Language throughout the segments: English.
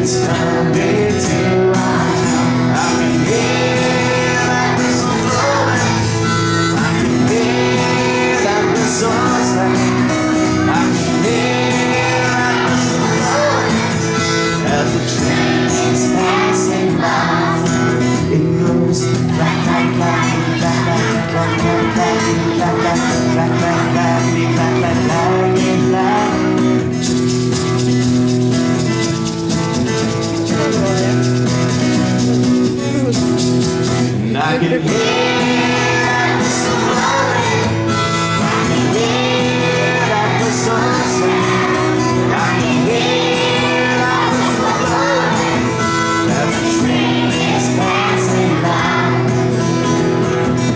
Trains coming to our town. I can hear that whistle blowing. I can hear that whistle sing. I can hear that whistle blowing as the train is passing by. It goes clack, clack, clack, clack, clack, clack, clack, clack, clack, clack, clack, clack, clack, clack, clack, clack. I can hear that whistle blowing. I can hear that whistle sing. I can hear that whistle blowing as the train is passing by.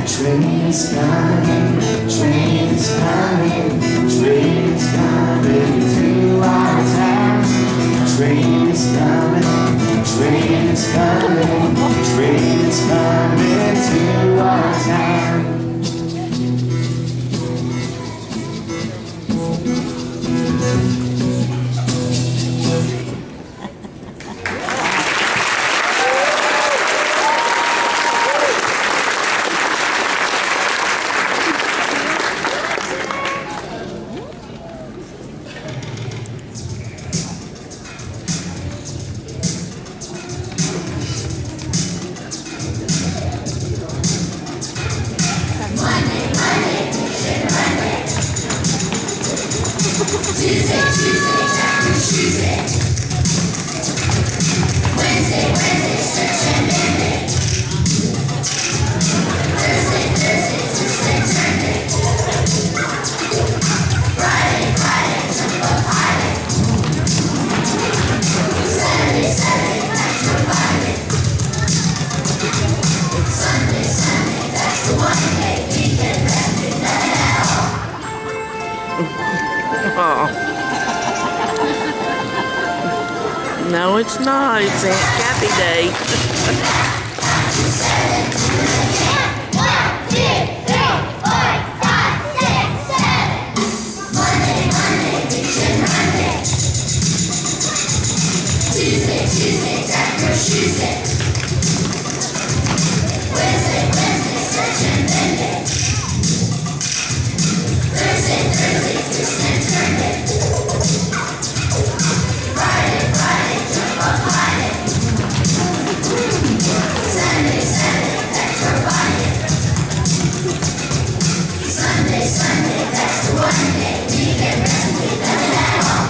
Train is coming, train is coming, train is coming to our town. Train is coming, train is coming, train is coming to our town. No, it's not. It's Aunt Kathy Day. 1, 2, 3, 4, 5, 6, 7. Monday, Tuesday, Monday. Tuesday, Dr. Tuesday. Wednesday, Search and Monday. Thursday, Twist and Turn Day. Friday, jump up Friday. Sunday, that's your body. Sunday, that's the one day we can rest with nothing at all.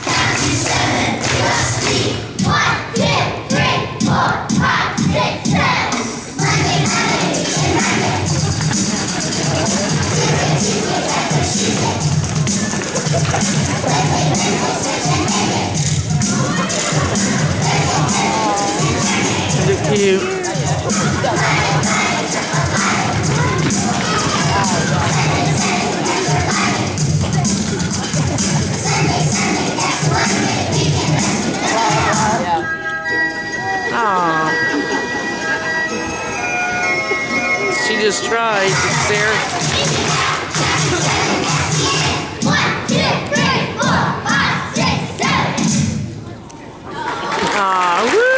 Count to 7, plus 3. 1, 2, 3, 4, 5, 6, 7. Monday, Tuesday, Monday. Tuesday, Dr. Tuesday. Wednesday, Search and Monday. They're cute. Sunday, that's one day we can rest with nothing. Aww. She just tried, Sarah. 1, 2, 3, 4, 5, 6, 7. Aw, woo!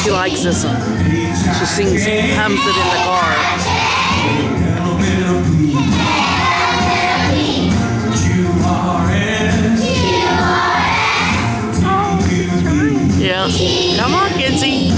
She likes this one. She sings, hums it in the car. Yeah. Come on, Kinzie.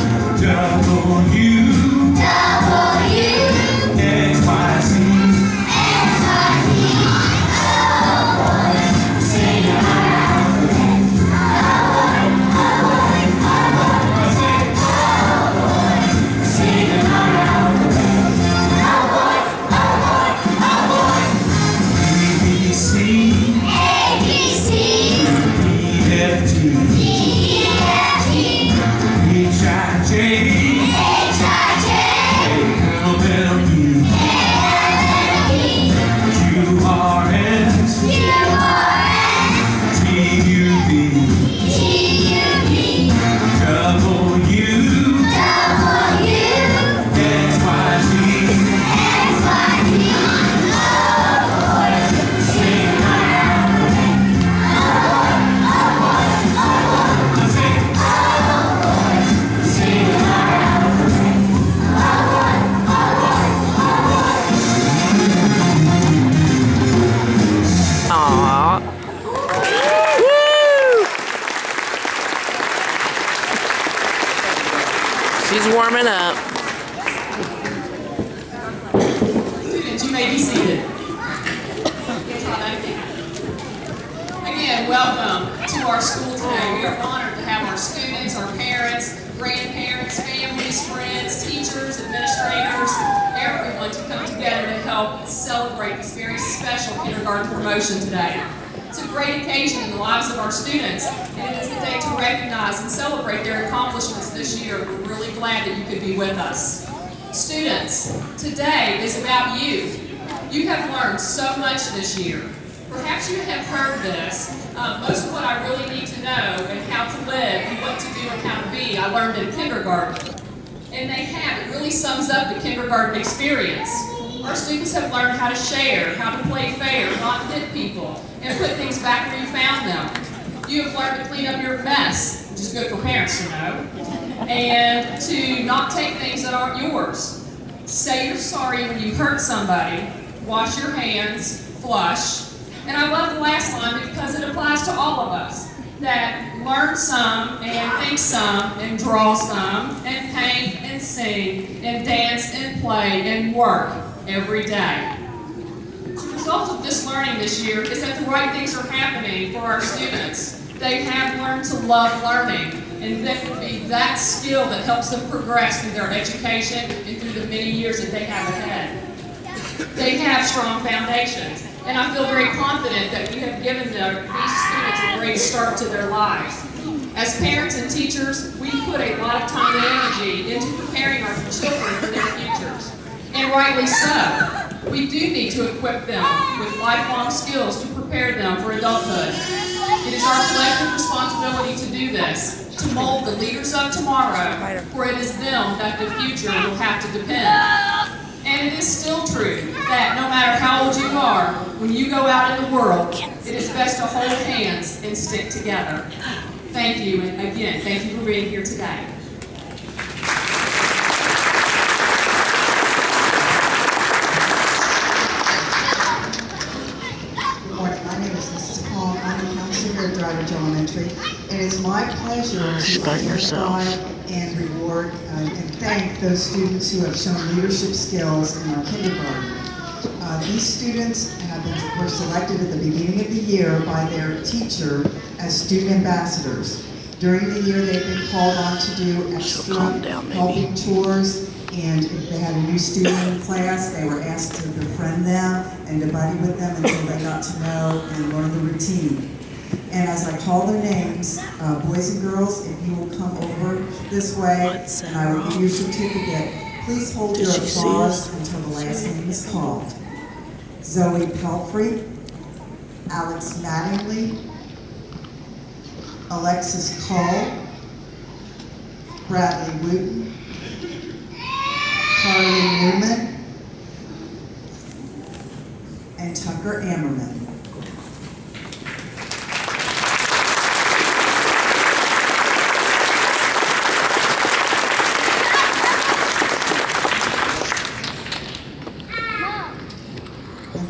may be seated. Again, welcome to our school today. We are honored to have our students, our parents, grandparents, families, friends, teachers, administrators, everyone to come together to help celebrate this very special kindergarten promotion today. It's a great occasion in the lives of our students, and it is a day to recognize and celebrate their accomplishments this year. We're really glad that you could be with us. Students, today is about you. You have learned so much this year. Perhaps you have heard this. Most of what I really need to know and how to live and what to do and how to be, I learned in kindergarten. And they have. It really sums up the kindergarten experience. Our students have learned how to share, how to play fair, not hit people, and put things back where you found them. You have learned to clean up your mess, which is good for parents to know, and to not take things that aren't yours. Say you're sorry when you hurt somebody, wash your hands, flush. And I love the last line because it applies to all of us, that learn some and think some and draw some and paint and sing and dance and play and work every day. The result of this learning this year is that the right things are happening for our students. They have learned to love learning, and that would be that skill that helps them progress through their education and through the many years that they have ahead. They have strong foundations, and I feel very confident that we have given these students a great start to their lives. As parents and teachers, we put a lot of time and energy into preparing our children for their futures, and rightly so. We do need to equip them with lifelong skills to prepare them for adulthood. It is our collective responsibility to do this, to mold the leaders of tomorrow, for it is them that the future will have to depend. And it is still true that no matter how old you are, when you go out in the world, it is best to hold hands and stick together. Thank you, and again, thank you for being here today. Graduation Elementary. It is my pleasure to identify and reward and thank those students who have shown leadership skills in our kindergarten. These students were selected at the beginning of the year by their teacher as student ambassadors. During the year, they've been called on to do extra helping chores, and if they had a new student in class, they were asked to befriend them and to buddy with them until they got to know and learn the routine. And as I call their names, boys and girls, if you will come over this way, and I will give you a certificate, please hold your applause until the last name is called. Zoe Pelfrey, Alex Mattingly, Alexis Cole, Bradley Wooten, Carly Newman, and Tucker Ammerman.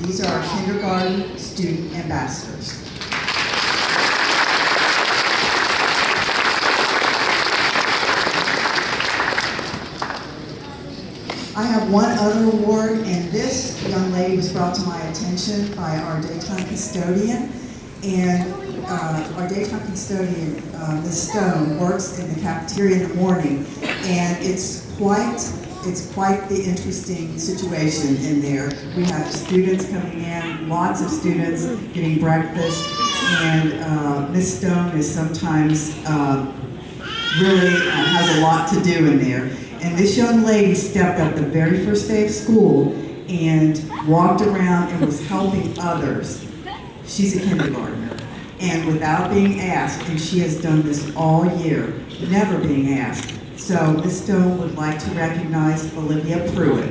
These are our kindergarten student ambassadors. I have one other award, and this young lady was brought to my attention by our daytime custodian. And our daytime custodian, Ms. Stone, works in the cafeteria in the morning, and it's quite the interesting situation in there. We have students coming in, lots of students getting breakfast, and Ms. Stone is sometimes really has a lot to do in there. And this young lady stepped up the very first day of school and walked around and was helping others. She's a kindergartner, and without being asked, and she has done this all year, never being asked. So Ms. Stone would like to recognize Olivia Pruitt.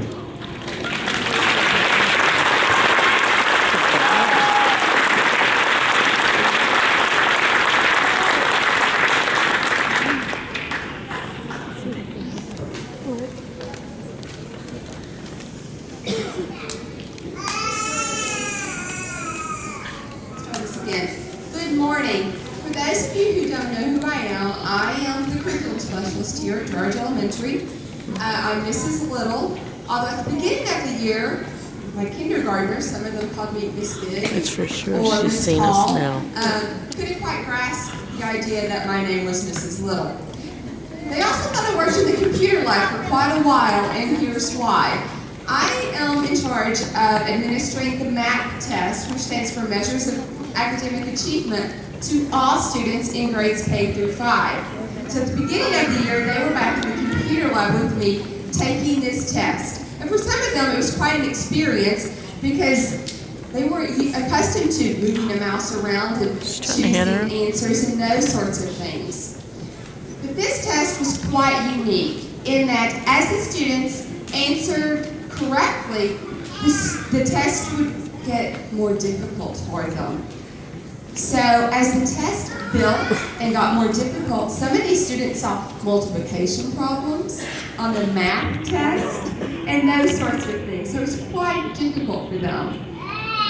Good morning. For those of you who don't know who I am the curriculum specialist here at Elementary. I'm Mrs. Little. Although at the beginning of the year, my kindergartners, some of them called me Miss Big. It's for sure or she's Miss seen Tall, us now. couldn't quite grasp the idea that my name was Mrs. Little. They also thought I worked in the computer lab for quite a while, and here's why. I am in charge of administering the MAC test, which stands for Measures of Academic Achievement, to all students in grades K through 5. So at the beginning of the year, they were back in the computer lab with me taking this test. And for some of them, it was quite an experience because they weren't accustomed to moving a mouse around and choosing answers and those sorts of things. But this test was quite unique in that as the students answered correctly, the test would get more difficult for them. So as the test built and got more difficult, some of these students saw multiplication problems on the math test and those sorts of things. So it was quite difficult for them.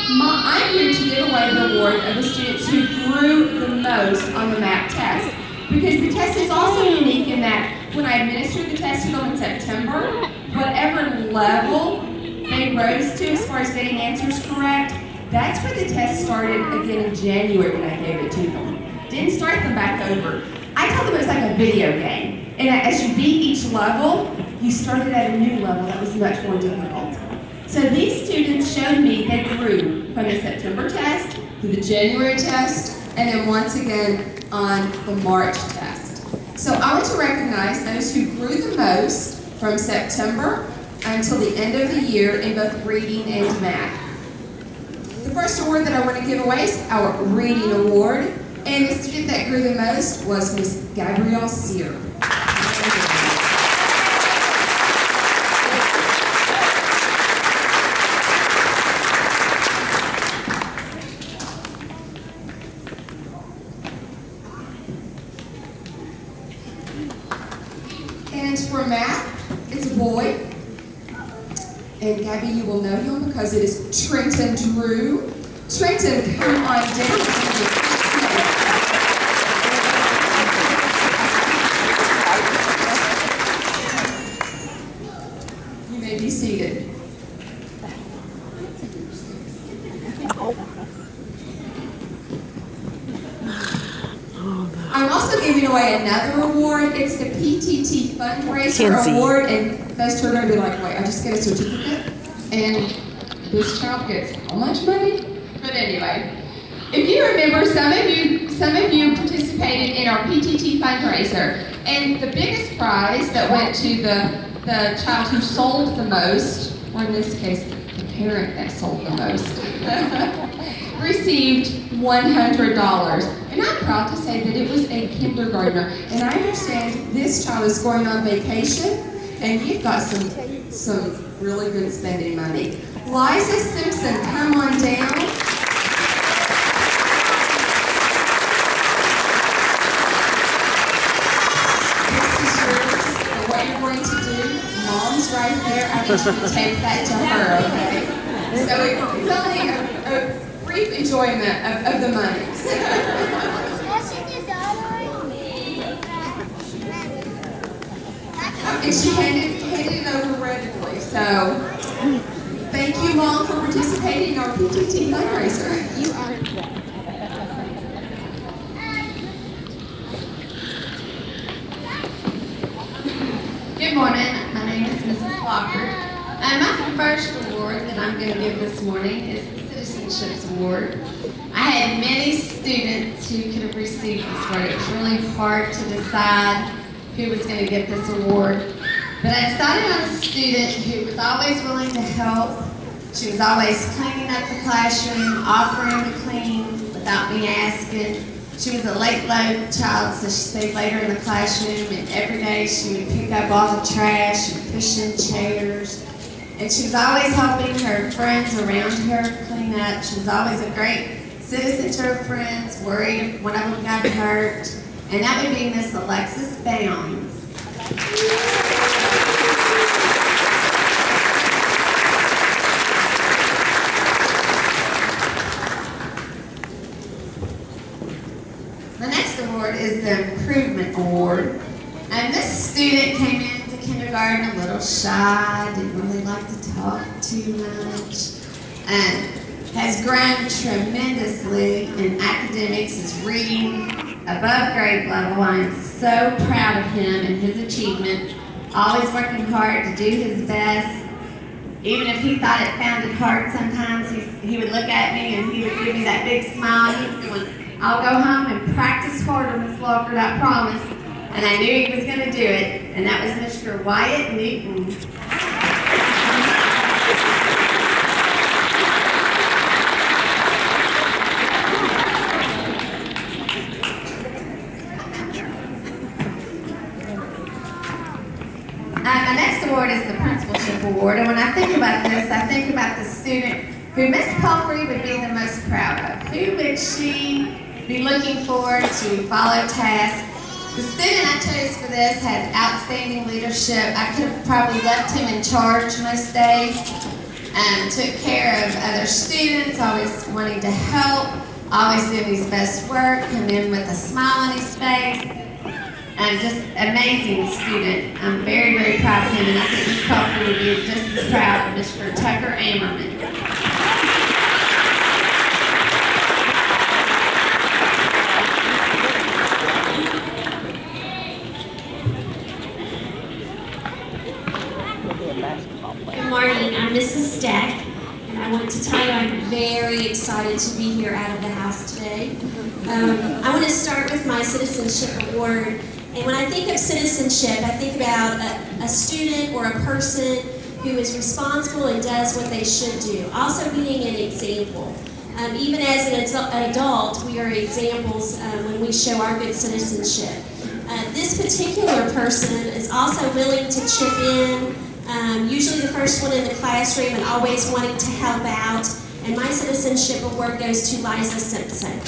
I'm here to give away the award of the students who grew the most on the math test, because the test is also unique in that when I administered the test to them in September, whatever level they rose to as far as getting answers correct, that's where the test started again in January when I gave it to them. Didn't start them back over. I told them it was like a video game. And as you beat each level, you started at a new level that was much more difficult. So these students showed me they grew from the September test to the January test, and then once again on the March test. So I want to recognize those who grew the most from September until the end of the year in both reading and math. The first award that I want to give away is our reading award, and the student that grew the most was Miss Gabrielle Sear. And for math, it's a boy. And Gabby, you will know him because it is Trenton Drew. Trenton, come on down. You may be seated. I'm also giving away another award. It's the PTT Fundraiser Kinzie. Award, and those two are going to be like, wait, I just get a certificate, and this child gets how much money? But anyway, if you remember, some of you participated in our PTT fundraiser, and the biggest prize that went to the child who sold the most, or in this case, the parent that sold the most, received $100. And I'm proud to say that it was a kindergartner. And I understand this child is going on vacation, and you've got some really good spending money. Liza Simpson, come on down. This is yours. And what you're going to do, Mom's right there. I need you to take that to her, okay? So it's only a brief enjoyment of the money. And she handed it over readily. So thank you, Mom, for participating in our PTT fundraiser. You are Good morning. My name is Mrs. Walker. My first award that I'm going to give this morning is the Citizenships Award. I had many students who could have received this award. It was really hard to decide who was going to get this award. But I decided on a student who was always willing to help. She was always cleaning up the classroom, offering to clean without me asking. She was a late load child, so she stayed later in the classroom, and every day she would pick up all the trash and push in chairs. And she was always helping her friends around her clean up. She was always a great citizen to her friends, worried if one of them got hurt. And that would be Miss Alexis Bounds. The next award is the Improvement Award. And this student came into kindergarten a little shy, didn't really like to talk too too much. Has grown tremendously in academics, is reading above grade level. I'm so proud of him and his achievements. Always working hard to do his best. Even if he thought it found it hard sometimes, he would look at me and he would give me that big smile. He was going, I'll go home and practice harder, Miss Lawford, I promise. And I knew he was going to do it. And that was Mr. Wyatt Newton. My next award is the Principalship Award, and when I think about this, I think about the student who Miss Palfrey would be the most proud of. Who would she be looking forward to follow tasks? The student I chose for this has outstanding leadership. I could have probably left him in charge most days. Took care of other students, always wanting to help, always doing his best work, come in with a smile on his face. Just amazing student. I'm very, very proud of him, and I think Ms. Palfrey would be just as proud of Mr. Tucker Ammerman. Good morning, I'm Mrs. Stack, and I want to tell you I'm very excited to be here out of the house today. I want to start with my Citizenship Award. And when I think of citizenship, I think about a student or a person who is responsible and does what they should do. Also being an example. Even as an adult, we are examples when we show our good citizenship. This particular person is also willing to chip in, usually the first one in the classroom and always wanting to help out. And my Citizenship Award goes to Liza Simpson.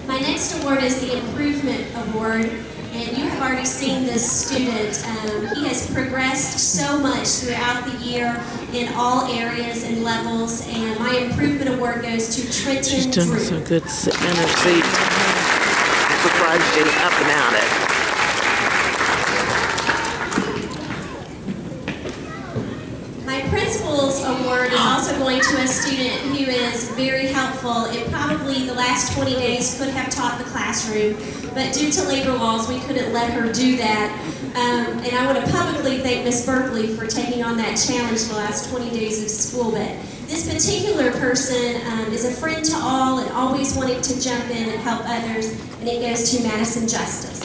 My next award is the Improvement Award, and you have already seen this student. He has progressed so much throughout the year in all areas and levels, and my Improvement Award goes to Trenton She's doing Drew. so good sitting in her seat. I'm surprised she's up and at it. My Principal's Award is also going to a student who is very helpful. It probably the last 20 days could have taught the classroom, but due to labor laws, we couldn't let her do that. And I want to publicly thank Miss Berkeley for taking on that challenge the last 20 days of school. But this particular person is a friend to all and always wanting to jump in and help others, and it goes to Madison Justice.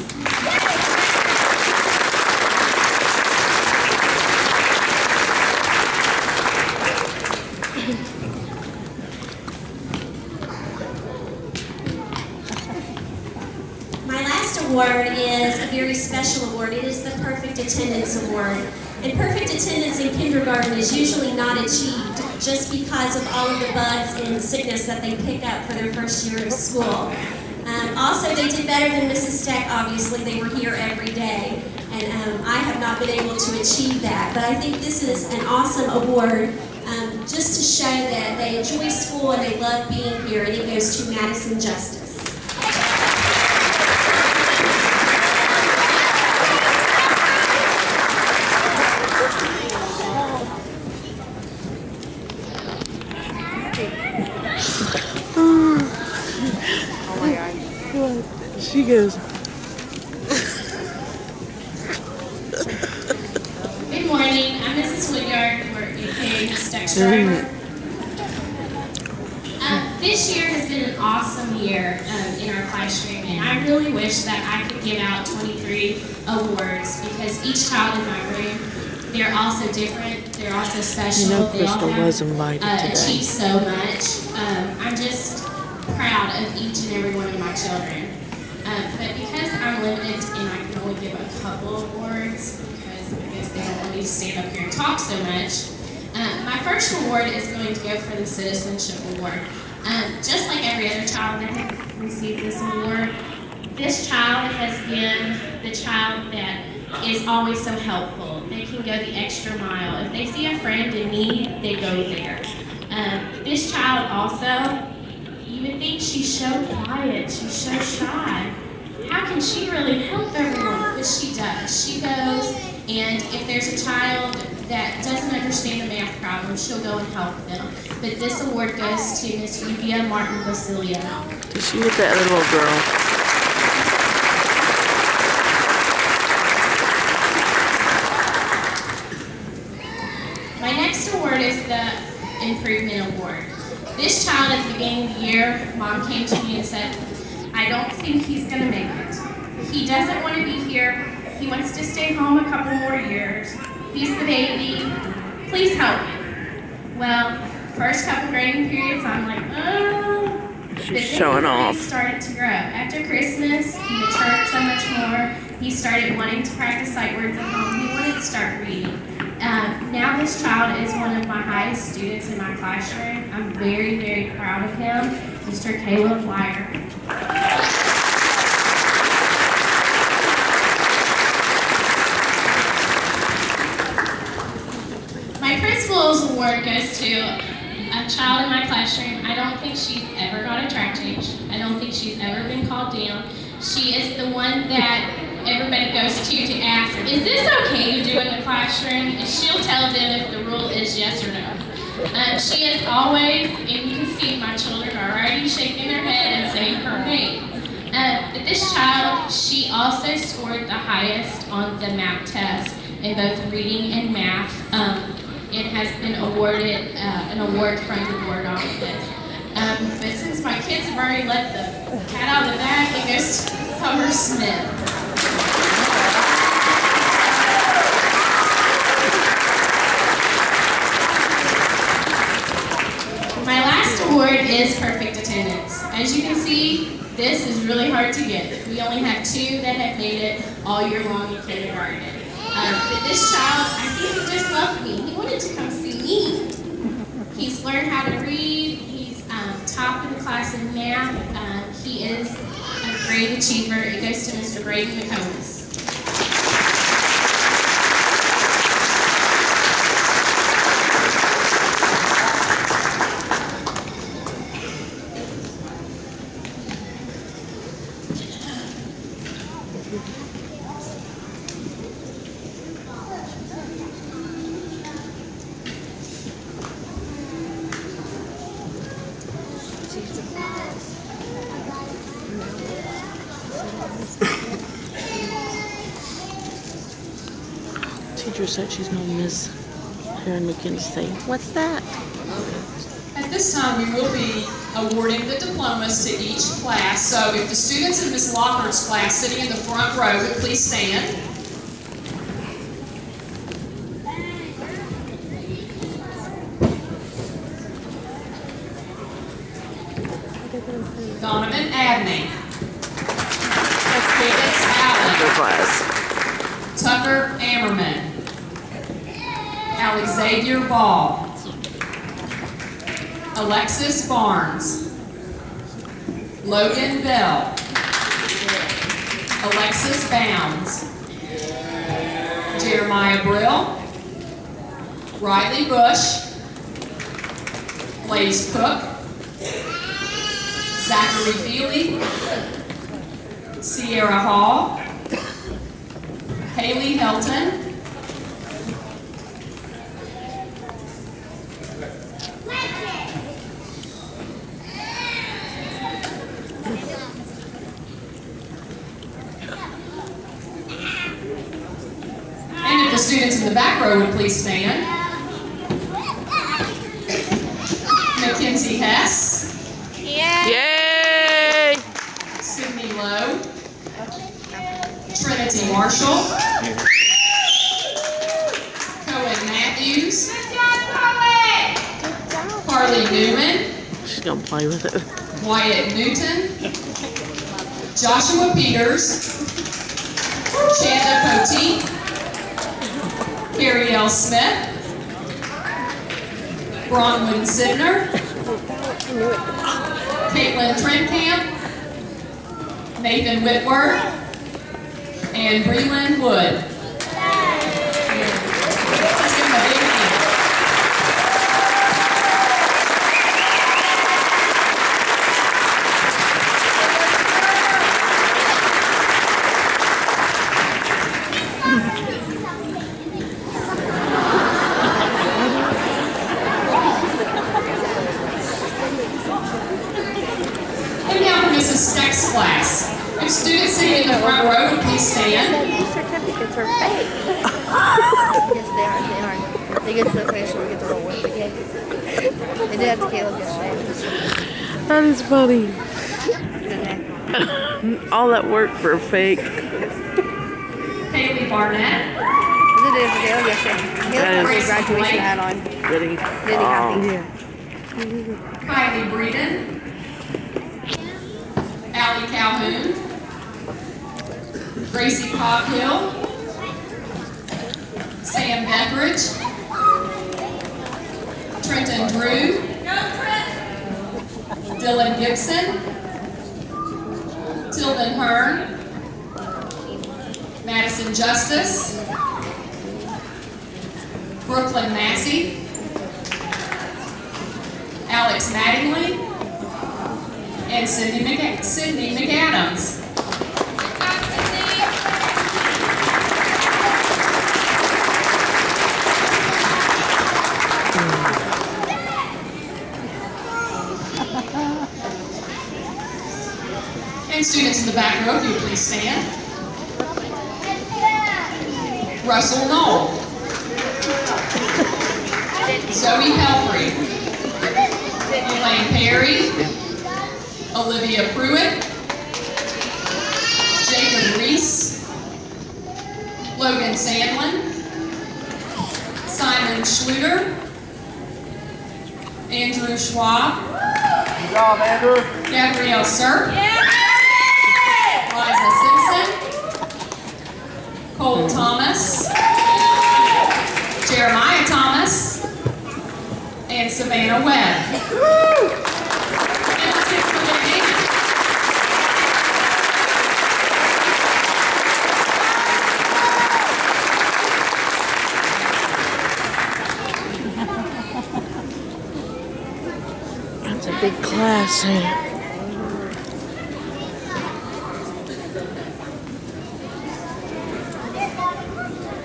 My last award is a very special award. It is the Perfect Attendance Award. And perfect attendance in kindergarten is usually not achieved just because of all of the bugs and sickness that they pick up for their first year of school. Also, they did better than Mrs. Steck, obviously. They were here every day. And I have not been able to achieve that. But I think this is an awesome award just to show that they enjoy school and they love being here. And it goes to Madison Justice. She goes. Good morning, I'm Mrs. Woodyard, or aka Steck's driver. This year has been an awesome year in our classroom, and I really wish that I could give out 23 awards because each child in my room, they're also different, they're also special. You know, they all Crystal have was invited today. achieved so much. I'm just proud of each and every one of my children. But because I'm limited and I can only give a couple awards, because I guess they don't want me to stand up here and talk so much, my first award is going to go for the Citizenship Award. Just like every other child that has received this award, this child has been the child that is always so helpful. They can go the extra mile. If they see a friend in need, they go there. This child also You would think she's so quiet, she's so shy. How can she really help everyone? But she does. She goes, and if there's a child that doesn't understand a math problem, she'll go and help them. But this award goes to Miss Yuvia Martin Basilio. Did she hit that little girl? My next award is the Improvement Award. This child at the beginning of the year, Mom came to me and said, I don't think he's going to make it. He doesn't want to be here. He wants to stay home a couple more years. He's the baby. Please help him. Well, first couple grading periods, I'm like, oh. She's showing off. He started to grow. After Christmas, he matured so much more. He started wanting to practice sight words at home. He wanted to start reading. Now this child is one of my highest students in my classroom. I'm very, very proud of him. Mr. Caleb Wire. My principal's award goes to a child in my classroom. I don't think she's ever got a track change. I don't think she's ever been called down. She is the one that everybody goes to ask, is this okay to do in the classroom? And she'll tell them if the rule is yes or no. She is always, and you can see my children are already shaking their head and saying her name. But this child, she also scored the highest on the math test in both reading and math. It has been awarded an award from the board office. But since my kids have already let the cat out of the bag, it goes to Summer Smith. My last award is perfect attendance. As you can see, this is really hard to get. We only have 2 that have made it all year long in kindergarten. But this child, I think he just loved me. He wanted to come see me. He's learned how to read. He's top in the class in math. He is a great achiever. It goes to Mr. Brady McComas. Teacher said she's going to miss hearing McKenzie say, what's that? At this time, we will be awarding the diplomas to each class. So if the students in Ms. Lockhart's class sitting in the front row would please stand. Donovan Abney. Felix Allen. Class. Tucker Ammerman. Alexavier Ball. Alexis Barnes. Logan Bell. Alexis Bounds. Jeremiah Brill. Riley Bush. Blaze Cook. Zachary Feely. Sierra Hall. Haley Helton. And if the students in the back row would please stand. Mackenzie Hess. Yay! Sydney Lowe. Trinity Marshall. Cohen Matthews. Carly Newman. She's going to play with it. Wyatt Newton. Joshua Peters. Chanda Poteet. Carrie L. Smith. Bronwyn Sidner. Caitlin Trimkamp. Nathan Whitworth. And Breland Wood. Let's give them a big hand. Mrs. Steck's class. If students sitting in the front row would please stand. These certificates are fake. Yes, they are. They are. They get to the place where we get to roll with. Okay. They did that to Caleb yesterday. That is funny. All that work for a fake. Haley Barnett. They did it for Caleb yesterday. Caleb had his graduation hat on. Really? Did he happy? Yeah. Kylie Breeden. Allie Calhoun. Gracie Coghill. Sam Beckridge. Trenton Drew. Dylan Gibson. Tilden Hearn. Madison Justice. Brooklyn Massey. Alex Mattingly. And Sydney McAdams. And students in the back row, if you please stand. Russell Knoll. Zoe Pelfrey. Elaine Perry. Olivia Pruitt. Jacob Reese. Logan Sandlin. Simon Schluter. Andrew Schwab. Good job, Andrew. Gabrielle Sirk. Liza Simpson. Cole Thomas. Jeremiah Thomas. And Savannah Webb. And the sixth committee. That's a big class here.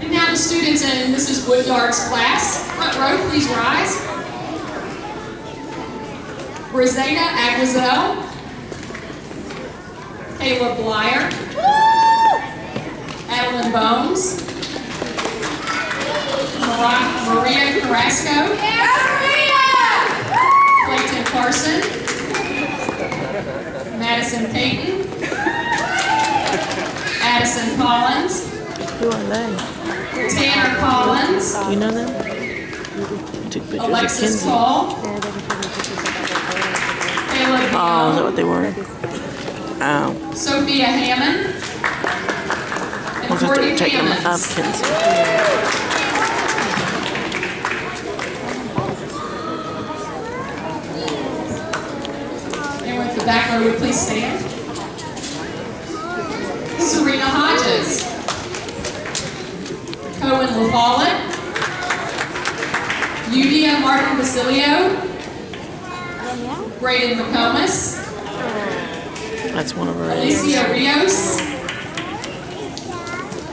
And now the students in Mrs. Woodyard's class. Front row, please rise. Rosena Aguizel. Caleb Blyer. Adeline Bones. Maria Carrasco. Clayton Carson. Madison Payton. Addison Collins. Who are they? Tanner Collins. You know them? Took pictures Alexis of Kinzie. Paul. Caleb Oh, is that Young. what they were? Oh. Sophia Hammond. I And was Courtney to take them up Hammonds. Kinzie. And with the back row, would please stand. Serena Hodges. Cohen LaFollette. Yudia Martin Basilio. Braden McComas. That's one of our Alicia Rios.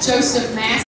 Joseph Mass.